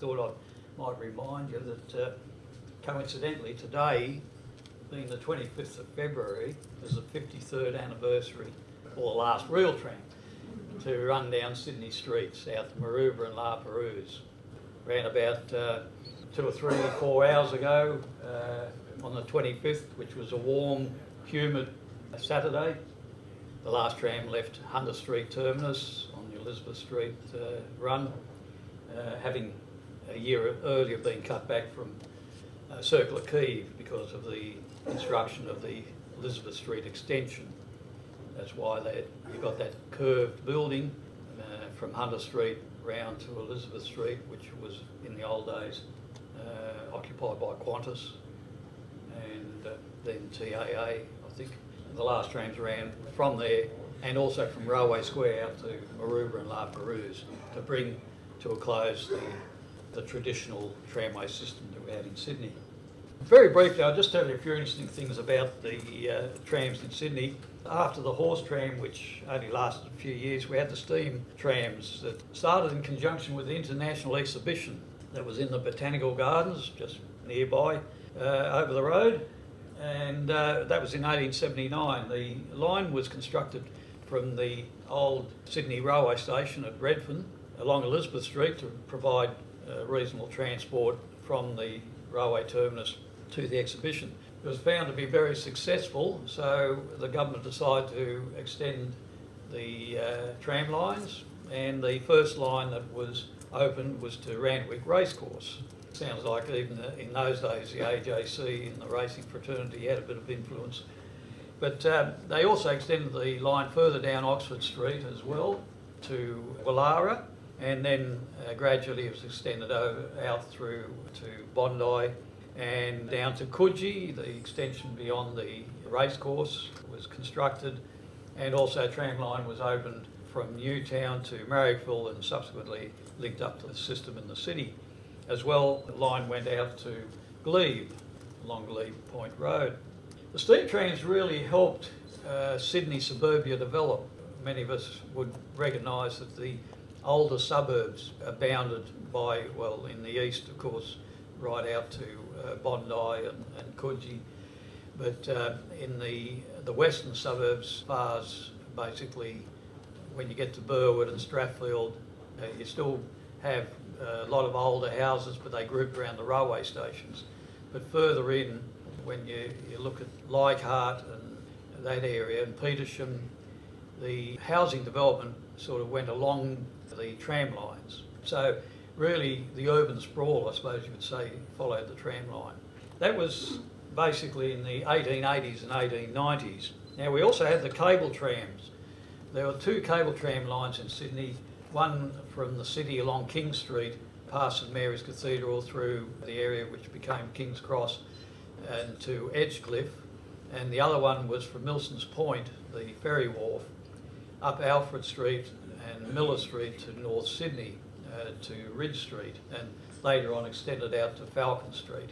thought I might remind you that coincidentally today, being the 25th of February, is the 53rd anniversary, or the last real tram to run down Sydney streets south of Maroubra and La Perouse. Ran about 2 or 3 or 4 hours ago on the 25th, which was a warm, humid Saturday. The last tram left Hunter Street terminus on the Elizabeth Street run, having a year earlier been cut back from Circular Quay because of the construction of the Elizabeth Street extension. That's why you got that curved building from Hunter Street round to Elizabeth Street, which was in the old days occupied by Qantas and then TAA, I think. The last trams ran from there and also from Railway Square out to Maroubra and La Perouse to bring to a close the traditional tramway system that we had in Sydney. Very briefly, I'll just tell you a few interesting things about the trams in Sydney. After the horse tram, which only lasted a few years, we had the steam trams that started in conjunction with the international exhibition that was in the Botanical Gardens, just nearby, over the road. And that was in 1879. The line was constructed from the old Sydney railway station at Redfern along Elizabeth Street to provide reasonable transport from the railway terminus to the exhibition. It was found to be very successful, so the government decided to extend the tram lines, and the first line that was opened was to Randwick Racecourse. Sounds like even in those days the AJC and the racing fraternity had a bit of influence. But they also extended the line further down Oxford Street as well to Wallara, and then gradually it was extended out through to Bondi and down to Coogee. The extension beyond the racecourse was constructed, and also a tram line was opened from Newtown to Marrickville and subsequently linked up to the system in the city. As well, the line went out to Glebe, along Glebe Point Road. The steam trams really helped Sydney suburbia develop. Many of us would recognise that the older suburbs are bounded by, well, in the east, of course, right out to Bondi and Coogee. But in the western suburbs, as far as basically when you get to Burwood and Strathfield, you still have a lot of older houses, but they grouped around the railway stations. But further in, when you look at Leichhardt and that area and Petersham, the housing development sort of went along the tram lines. So really the urban sprawl, I suppose you would say, followed the tram line. That was basically in the 1880s and 1890s. Now we also had the cable trams. There were 2 cable tram lines in Sydney, one from the city along King Street, past St Mary's Cathedral through the area which became King's Cross and to Edgecliff, and the other one was from Milson's Point, the ferry wharf, up Alfred Street and Miller Street to North Sydney to Ridge Street, and later on extended out to Falcon Street.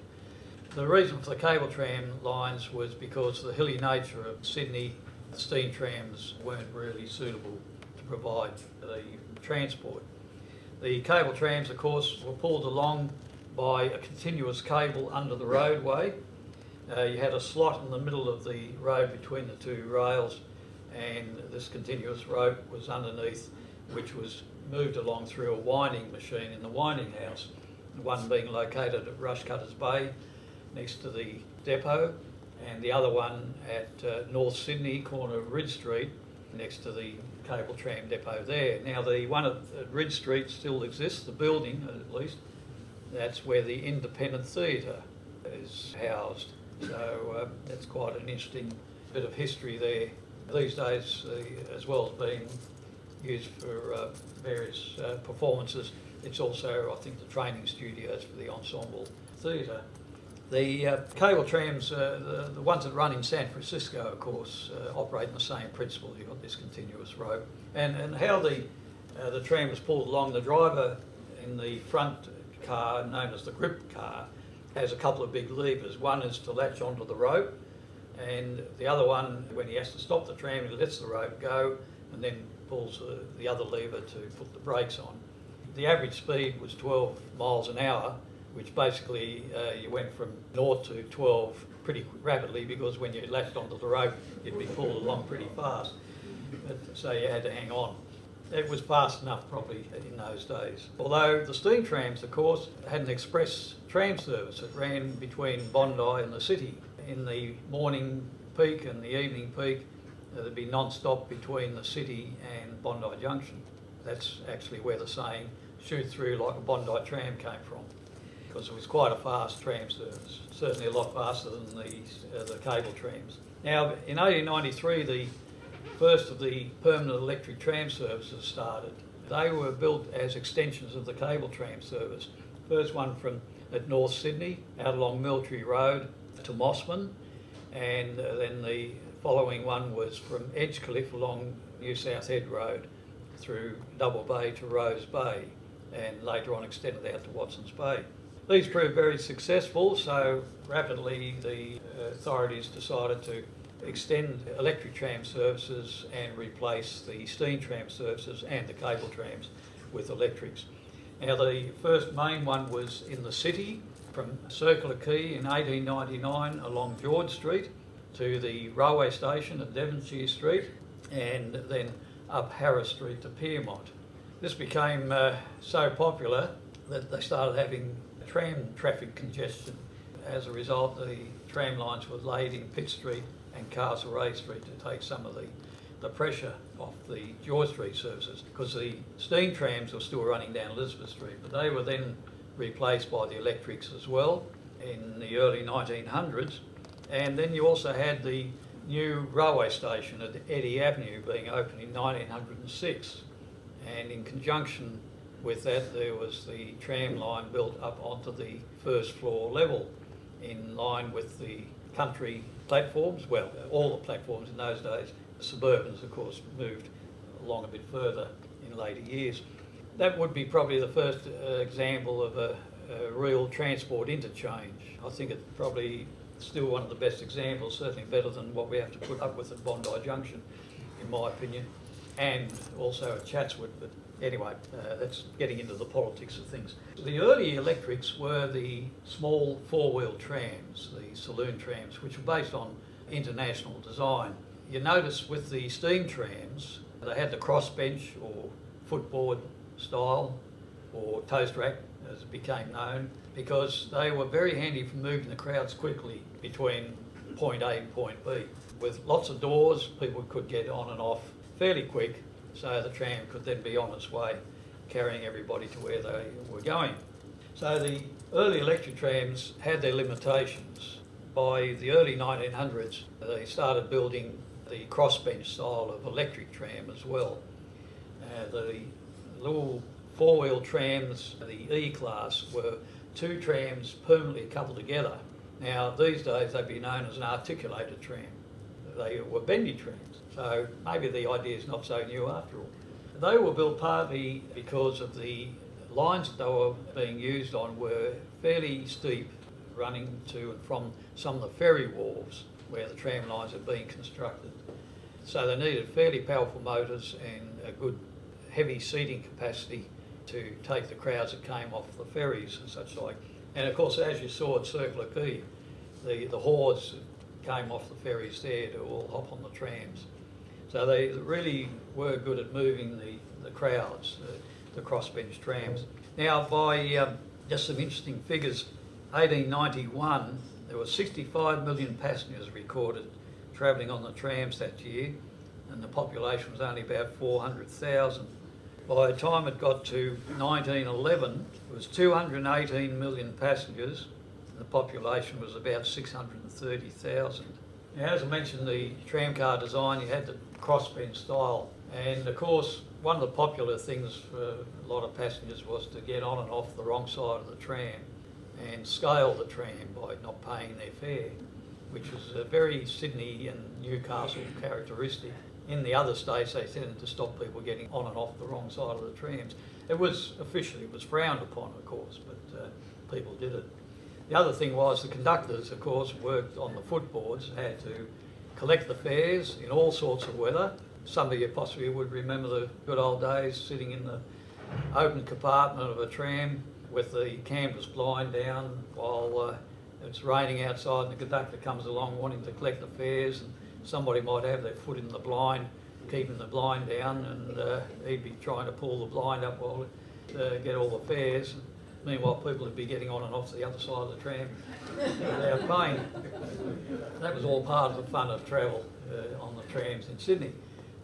The reason for the cable tram lines was because of the hilly nature of Sydney. The steam trams weren't really suitable to provide the transport. The cable trams, of course, were pulled along by a continuous cable under the roadway. You had a slot in the middle of the road between the 2 rails, and this continuous rope was underneath, which was moved along through a winding machine in the winding house, one being located at Rushcutters Bay next to the depot, and the other one at North Sydney, corner of Ridge Street, next to the cable tram depot there. Now the one at Ridge Street still exists, the building at least. That's where the Independent Theatre is housed. So that's quite an interesting bit of history there. These days, as well as being used for various performances, it's also, I think, the training studios for the ensemble theatre. The cable trams, the ones that run in San Francisco, of course, operate on the same principle. You've got this continuous rope. And how the tram was pulled along, the driver in the front car, known as the grip car, has a couple of big levers. One is to latch onto the rope, and the other one, when he has to stop the tram, he lets the rope go and then pulls the other lever to put the brakes on. the average speed was 12 miles an hour, which basically you went from 0 to 12 pretty rapidly, because when you latched onto the rope, you'd be pulled along pretty fast. So you had to hang on. It was fast enough probably in those days. Although the steam trams, of course, had an express tram service that ran between Bondi and the city. In the morning peak and the evening peak, there'd be non-stop between the city and Bondi Junction. That's actually where the saying, shoot through like a Bondi tram, came from, because it was quite a fast tram service, certainly a lot faster than the cable trams. Now, in 1893, the first of the permanent electric tram services started. They were built as extensions of the cable tram service. First one from at North Sydney, out along Milperra Road to Mossman, and then the following one was from Edgecliff along New South Head Road through Double Bay to Rose Bay, and later on extended out to Watson's Bay. These proved very successful, so rapidly the authorities decided to extend electric tram services and replace the steam tram services and the cable trams with electrics. Now, the first main one was in the city, from Circular Quay in 1899 along George Street to the railway station at Devonshire Street, and then up Harris Street to Piermont. This became so popular that they started having tram traffic congestion. As a result, the tram lines were laid in Pitt Street and Castlereagh Street to take some of the pressure off the George Street services, because the steam trams were still running down Elizabeth Street, but they were then replaced by the electrics as well in the early 1900s. And then you also had the new railway station at Eddy Avenue being opened in 1906, and in conjunction with that there was the tram line built up onto the first floor level in line with the country platforms, well, all the platforms in those days. The suburbans, of course, moved along a bit further in later years. That would be probably the first example of a real transport interchange. I think it's probably still one of the best examples, certainly better than what we have to put up with at Bondi Junction, in my opinion, and also at Chatswood. But anyway, that's getting into the politics of things. The early electrics were the small four-wheel trams, the saloon trams, which were based on international design. You notice with the steam trams, they had the crossbench or footboard style, or toastrack as it became known, because they were very handy for moving the crowds quickly between point A and point B. With lots of doors, people could get on and off fairly quick, so the tram could then be on its way, carrying everybody to where they were going. So the early electric trams had their limitations. By the early 1900s, they started building the crossbench style of electric tram as well. The little four-wheel trams, the E-class, were two trams permanently coupled together. Now, these days they'd be known as an articulated tram. They were bendy trams, so maybe the idea is not so new after all. They were built partly because of the lines that they were being used on were fairly steep, running to and from some of the ferry wharves where the tram lines are being constructed. So they needed fairly powerful motors and a good heavy seating capacity to take the crowds that came off the ferries and such like. And of course, as you saw at Circular Quay, the hordes came off the ferries there to all hop on the trams. So they really were good at moving the crowds, the crossbench trams. Now, by just some interesting figures, 1891, there were 65 million passengers recorded travelling on the trams that year, and the population was only about 400,000. By the time it got to 1911, it was 218 million passengers, and the population was about 630,000. Now, as I mentioned, the tramcar design, you had the crossbench style, and of course, one of the popular things for a lot of passengers was to get on and off the wrong side of the tram and scale the tram by not paying their fare, which was a very Sydney and Newcastle characteristic. In the other states, they tended to stop people getting on and off the wrong side of the trams. It was officially, it was frowned upon, of course, but people did it. The other thing was the conductors, of course, worked on the footboards, had to collect the fares in all sorts of weather. Some of you possibly would remember the good old days sitting in the open compartment of a tram with the canvas blind down while it's raining outside and the conductor comes along wanting to collect the fares, and somebody might have their foot in the blind, keeping the blind down, and he'd be trying to pull the blind up while get all the fares. Meanwhile, people would be getting on and off the other side of the tram without paying. That was all part of the fun of travel on the trams in Sydney.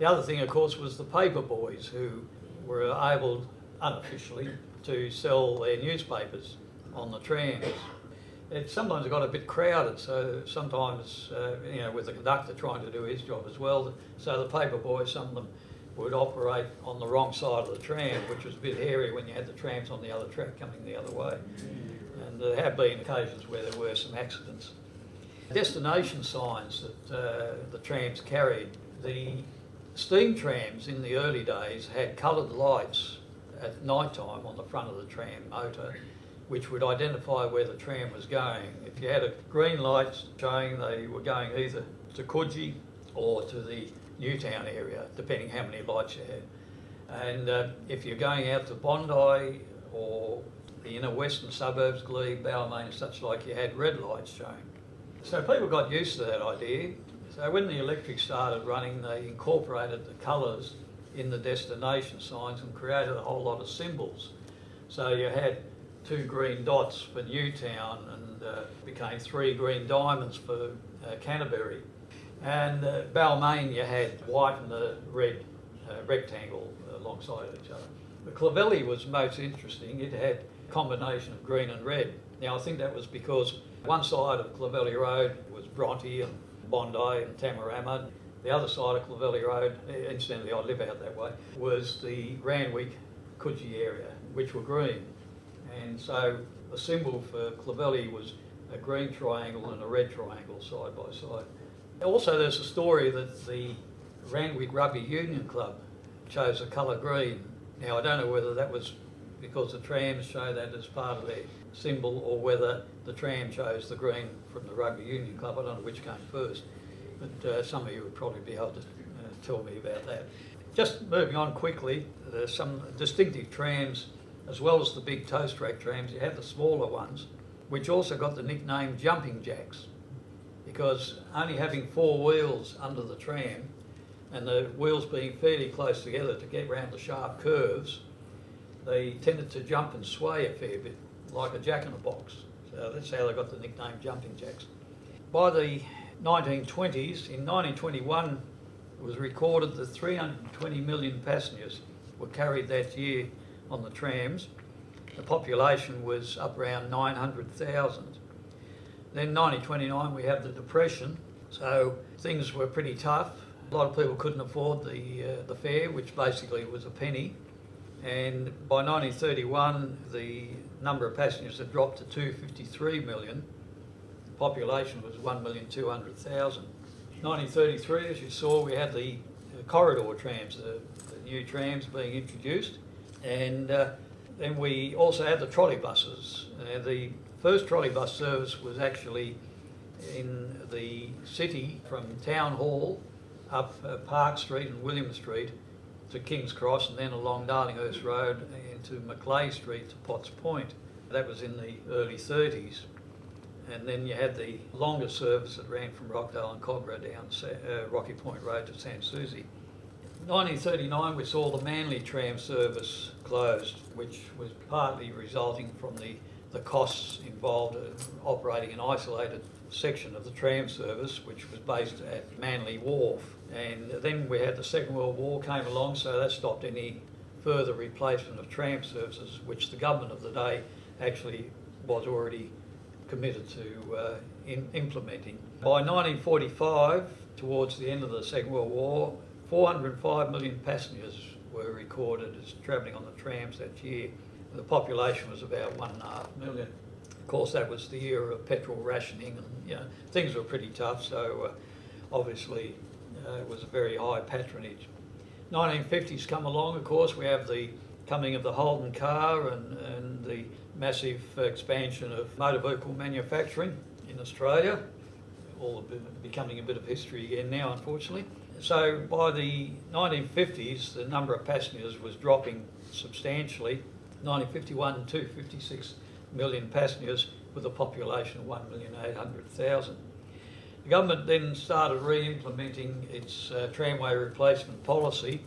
The other thing, of course, was the paper boys who were able, unofficially, to sell their newspapers on the trams. It sometimes got a bit crowded, so sometimes, with the conductor trying to do his job as well, so the paper boys, some of them would operate on the wrong side of the tram, which was a bit hairy when you had the trams on the other track coming the other way. And there have been occasions where there were some accidents. Destination signs that the trams carried. The steam trams in the early days had coloured lights at night time on the front of the tram motor, which would identify where the tram was going. If you had a green light showing they were going either to Coogee or to the Newtown area, depending how many lights you had. And if you're going out to Bondi or the inner western suburbs, Glebe, Balmain and such like, you had red lights showing. So people got used to that idea. So when the electric started running, they incorporated the colours in the destination signs and created a whole lot of symbols. So you had 2 green dots for Newtown and became 3 green diamonds for Canterbury. And Balmain you had white and a red rectangle alongside each other. The Clovelly was most interesting. It had a combination of green and red. Now I think that was because one side of Clovelly Road was Bronte and Bondi and Tamarama. The other side of Clovelly Road, incidentally I live out that way, was the Randwick, Coogee area, which were green. And so the symbol for Clovelly was a green triangle and a red triangle side by side. Also there's a story that the Randwick Rugby Union Club chose the colour green. Now I don't know whether that was because the trams show that as part of their symbol or whether the tram chose the green from the Rugby Union Club. I don't know which came first, but some of you would probably be able to tell me about that. Just moving on quickly, there's some distinctive trams as well as the big toastrack trams. You have the smaller ones, which also got the nickname jumping jacks, because only having 4 wheels under the tram and the wheels being fairly close together to get round the sharp curves, they tended to jump and sway a fair bit, like a jack-in-a-box. So that's how they got the nickname jumping jacks. By the 1920s, in 1921, it was recorded that 320 million passengers were carried that year on the trams. The population was up around 900,000. Then 1929 we have the Depression, so things were pretty tough. A lot of people couldn't afford the fare, which basically was a penny. And by 1931 the number of passengers had dropped to 253 million. The population was 1,200,000. 1933, as you saw, we had the corridor trams, the new trams being introduced. And then we also had the trolley buses. The first trolley bus service was actually in the city from Town Hall up Park Street and William Street to King's Cross, and then along Darlinghurst Road into Macleay Street to Potts Point. That was in the early 30s. And then you had the longer service that ran from Rockdale and Cogra down Rocky Point Road to Sans Souci. 1939 we saw the Manly tram service closed, which was partly resulting from the costs involved in operating an isolated section of the tram service, which was based at Manly Wharf. And then we had the Second World War came along, so that stopped any further replacement of tram services, which the government of the day actually was already committed to implementing. By 1945, towards the end of the Second World War, 405 million passengers were recorded as travelling on the trams that year. The population was about 1.5 million. Of course, that was the era of petrol rationing, and things were pretty tough, so obviously it was a very high patronage. 1950s come along, of course, we have the coming of the Holden car and the massive expansion of motor vehicle manufacturing in Australia, all becoming a bit of history again now, unfortunately. So by the 1950s, the number of passengers was dropping substantially. 1951, 256 million passengers with a population of 1,800,000. The government then started re-implementing its tramway replacement policy,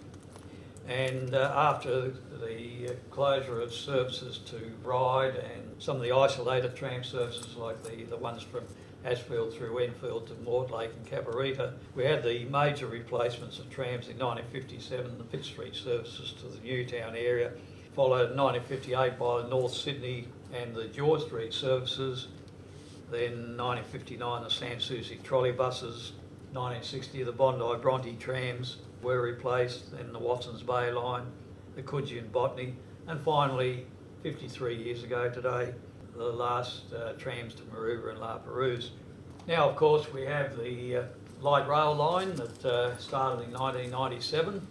and after the closure of services to Ryde and some of the isolated tram services like the ones from Ashfield through Enfield to Mortlake and Cabarita, we had the major replacements of trams in 1957, the Pitt Street services to the Newtown area, followed in 1958 by the North Sydney and the George Street services, then 1959 the Sans Souci trolley buses, 1960 the Bondi Bronte trams were replaced, then the Watsons Bay line, the Coogee and Botany, and finally 53 years ago today the last trams to Maroubra and La Perouse. Now of course we have the light rail line that started in 1997.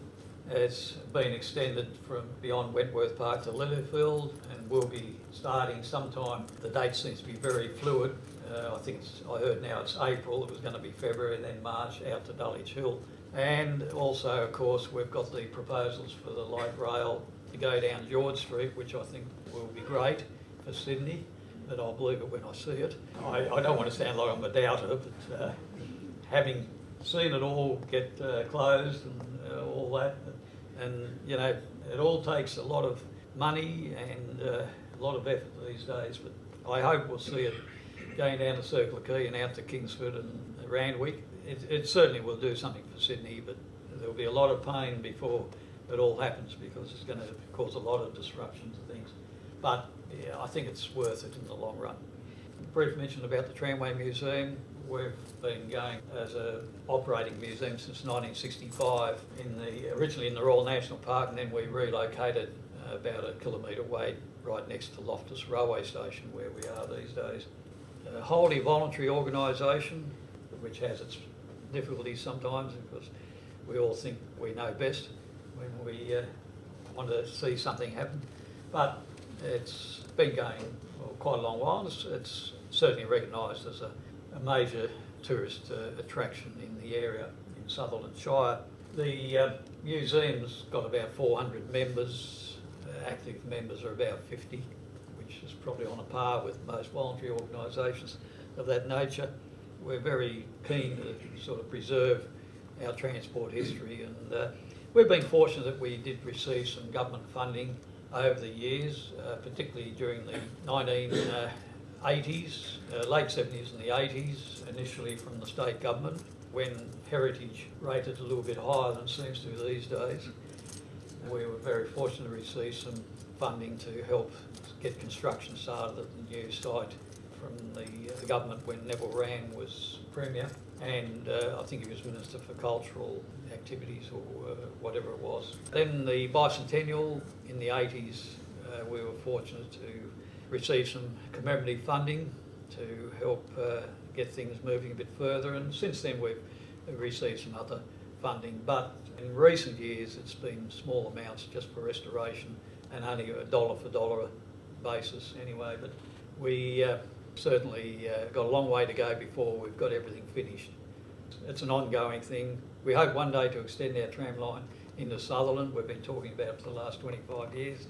It's been extended from beyond Wentworth Park to Lilyfield and will be starting sometime. The date seems to be very fluid. I heard now it's April, it was going to be February, then March out to Dulwich Hill. And also, of course, we've got the proposals for the light rail to go down George Street, which I think will be great for Sydney, but I'll believe it when I see it. I don't want to sound like I'm a doubter, but having seen it all get closed and all that, and you know, it all takes a lot of money and a lot of effort these days, but I hope we'll see it going down to Circular Quay and out to Kingsford and Randwick. It certainly will do something for Sydney, but there'll be a lot of pain before it all happens because it's going to cause a lot of disruption to things. But yeah, I think it's worth it in the long run. A brief mention about the Tramway Museum. We've been going as an operating museum since 1965, originally in the Royal National Park, and then we relocated about a kilometre away right next to Loftus Railway Station where we are these days. A wholly voluntary organisation which has its difficulties sometimes because we all think we know best when we want to see something happen. But it's been going quite a long while. It's certainly recognised as a major tourist attraction in the area in Sutherland Shire. The museum's got about 400 members. Active members are about 50, which is probably on a par with most voluntary organisations of that nature. We're very keen to sort of preserve our transport history, and we've been fortunate that we did receive some government funding over the years, particularly during the 1980s, late 70s and the 80s, initially from the state government, when heritage rated a little bit higher than it seems to these days. We were very fortunate to receive some funding to help get construction started at the new site from the government when Neville Wran was Premier, and I think he was Minister for Cultural Activities or whatever it was. Then the bicentennial in the 80s, we were fortunate to receive some commemorative funding to help get things moving a bit further, and since then we've received some other funding, but in recent years it's been small amounts just for restoration and only a dollar for dollar basis anyway, but we certainly got a long way to go before we've got everything finished. It's an ongoing thing. We hope one day to extend our tram line into Sutherland. We've been talking about it for the last 25 years.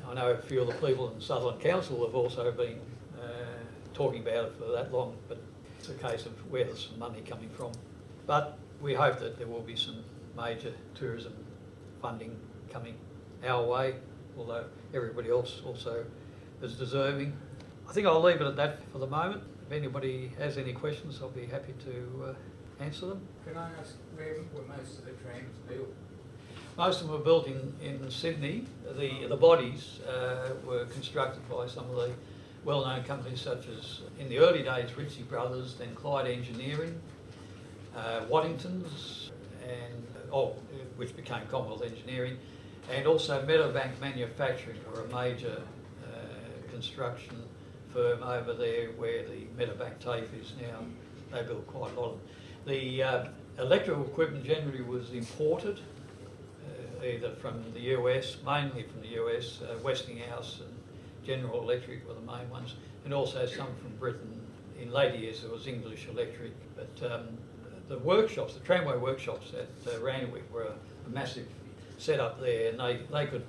I know a few of the people in Sutherland Council have also been talking about it for that long, but it's a case of where there's some money coming from. But we hope that there will be some major tourism funding coming our way, although everybody else also is deserving. I think I'll leave it at that for the moment. If anybody has any questions, I'll be happy to answer them. Can I ask, where were most of the trams built? Most of them were built in Sydney. The bodies were constructed by some of the well-known companies such as, in the early days, Ritchie Brothers, then Clyde Engineering, Waddington's, which became Commonwealth Engineering, and also Meadowbank Manufacturing, or a major construction firm over there where the Meadowbank TAFE is now. They built quite a lot of them. The electrical equipment generally was imported, either from the US, mainly from the US, Westinghouse and General Electric were the main ones, and also some from Britain. In later years there was English Electric, but the workshops, the tramway workshops at Randwick were a massive setup there, and they could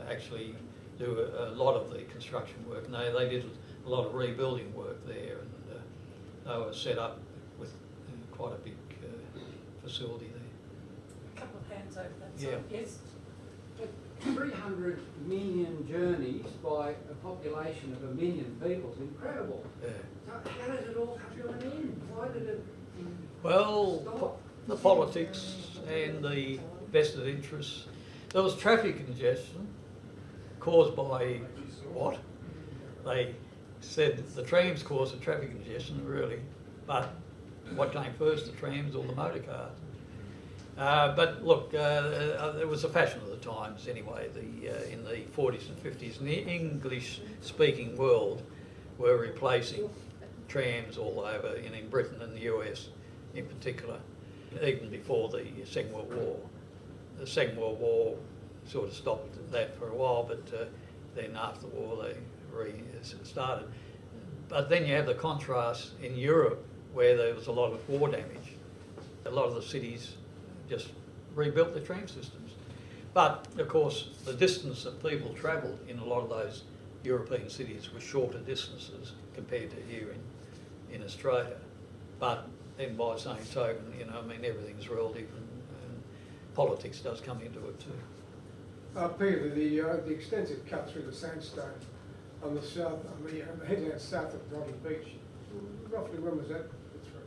actually do a lot of the construction work, and they did a lot of rebuilding work there, and they were set up with quite a big facility there. A couple of hands over that Yeah. side. Yes. 300 million journeys by a population of 1 million people is incredible. Yeah. So how does it all come to an end? Why did it Well, stop? the politics and the vested interests. There was traffic congestion caused by what? They said the trams caused the traffic congestion, really, but what came first, the trams or the motor cars? But look, it was a fashion of the times anyway. In the 40s and 50s, in the English-speaking world, were replacing trams all over, in Britain and the US in particular, even before the Second World War. The Second World War sort of stopped that for a while, but then after the war they restarted. But then you have the contrast in Europe, where there was a lot of war damage. A lot of the cities just rebuilt their tram systems. But of course, the distance that people travelled in a lot of those European cities were shorter distances compared to here in Australia. But then by the same token, I mean, everything's relative, and politics does come into it too. Peter, the extensive cut through the sandstone on the south, the headland south of Bronte Beach, roughly when was that put through?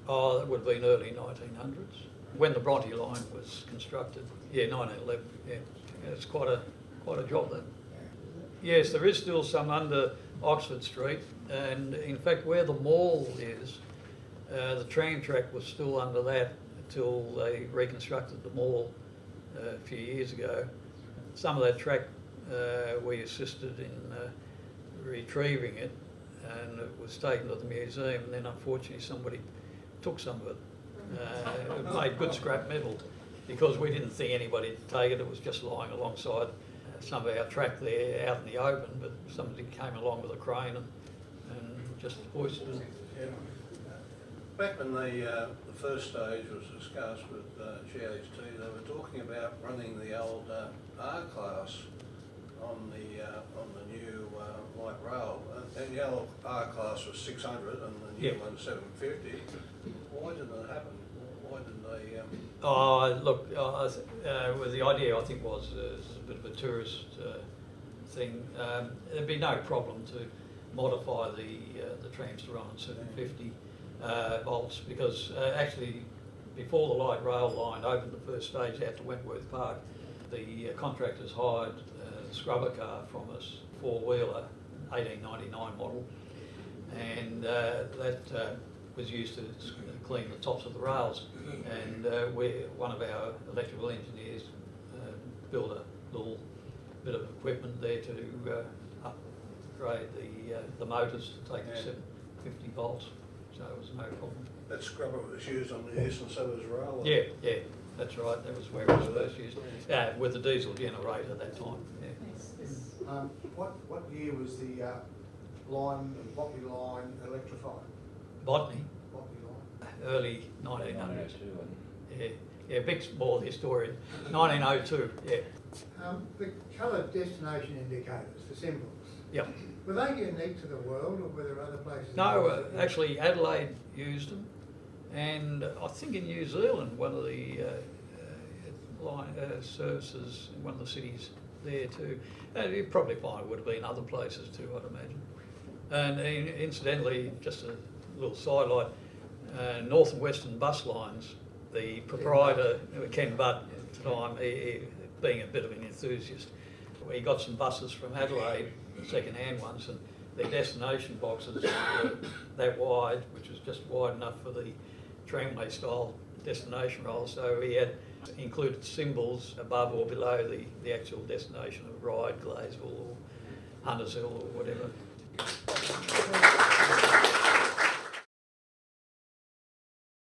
Oh, that would have been early 1900s, when the Bronte line was constructed. Yeah, 1911, yeah. It's quite a job, that. Yes, there is still some under Oxford Street, and in fact where the mall is, the tram track was still under that until they reconstructed the mall a few years ago. Some of that track we assisted in retrieving it, and it was taken to the museum, and then unfortunately somebody took some of it. It made good scrap metal because we didn't think anybody would take it. It was just lying alongside some of our track there out in the open, but somebody came along with a crane and just hoisted it. Yeah. Back when the first stage was discussed with GHT, they were talking about running the old R-class on the new light rail, and the old R-class was 600 and the new Yeah. one 750. Why didn't it happen? Why didn't they? Look, well, the idea I think was a bit of a tourist thing. There'd be no problem to modify the trams to run on 750 volts, because actually before the light rail line opened the first stage out to Wentworth Park, the contractors hired a scrubber car from us, four-wheeler, 1899 model, and that was used to clean the tops of the rails. And one of our electrical engineers built a little bit of equipment there to upgrade the motors to take the 750 volts, so it was no problem. That scrubber was used on the eastern suburbs rail. Yeah, that's right. That was where it was first used, with the diesel generator at that time. Yeah. What year was the Botany line electrified? Botany, Botany line. early 1900s. Yeah, Vic's more the historian. 1902. Yeah. The coloured destination indicators, the symbols. Yep. Were they unique to the world, or were there other places? No, actually Adelaide used them, and I think in New Zealand one of the line services in one of the cities there too. You'd probably find it would have been other places too, I'd imagine. And incidentally, just a little sidelight, North and Western bus lines, the proprietor, Ken Butt at the time, he, being a bit of an enthusiast, he got some buses from Adelaide, second-hand ones, and their destination boxes were that wide, which was just wide enough for the tramway-style destination roll. So he had included symbols above or below the actual destination of Ryde, Gladesville, or Hunters Hill, or whatever.